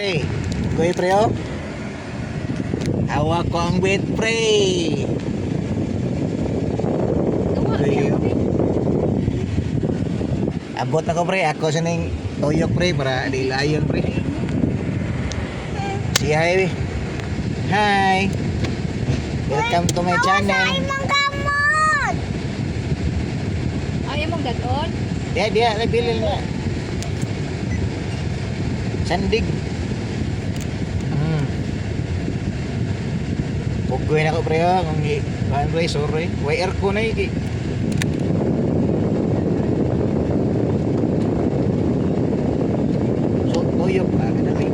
Pre, goy pre oh. Hawak ko ang wet pre. Goy oh. Abot ako pre, ako sa ning toyok pre para di layon pre. Say hi. Hi. Welcome to my channel. Ayaw mong dagon? Dia bilil na. Sandig. Pugoy na ko pre oh, kung kan pre sorry. Way aircon na iki. So toyok pa kada ring.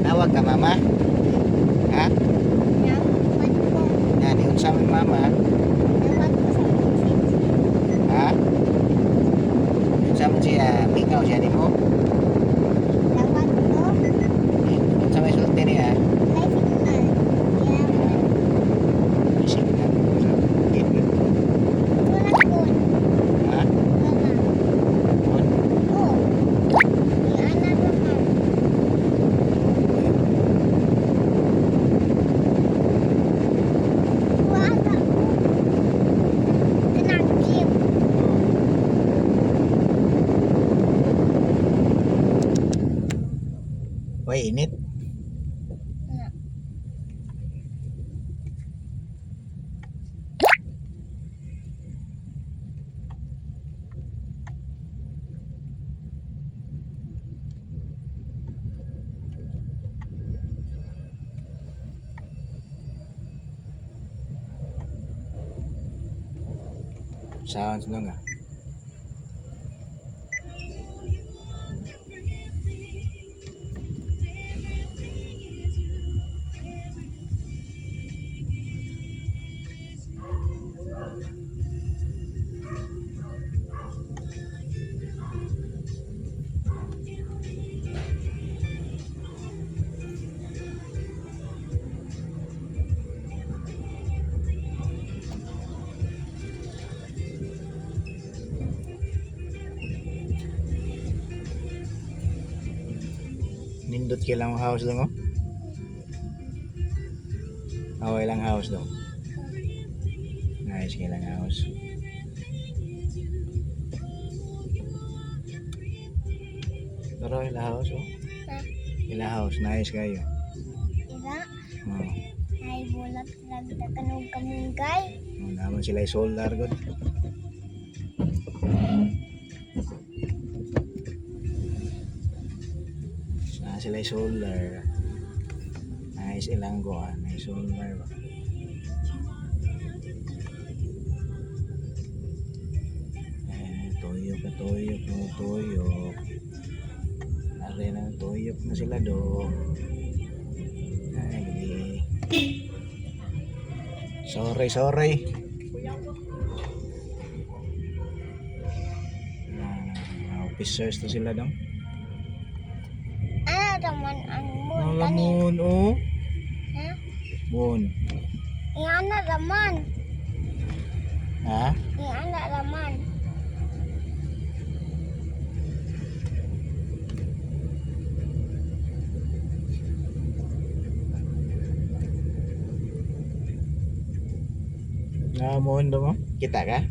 Tawag ka mama? Ha? Yan, yung sa aming mama. Ha? Yung sa aming siya, ikaw siya, di mo? Yung sa may sulti niya. Isip na. Ha? Kun? Wah, init. Sounds lang ah. Nindot ka lang house dong oh. Okay lang house dong. Nice ka lang house. Pero ila house oh. Ila house nice kayo. Oh. Ay bulat lagi ta kanog kamunggay. Naman sila solar god. Sila solar. Nice ilang go ah, nice solar ba. Tuyok. Are na tuyok na sila do. Ay. Sorry. Officers to sila dong. Raman ang mun Alamun oh. Ha? Mun. Iana raman. Ha? Iana raman. Namun dong oh. Kita ka?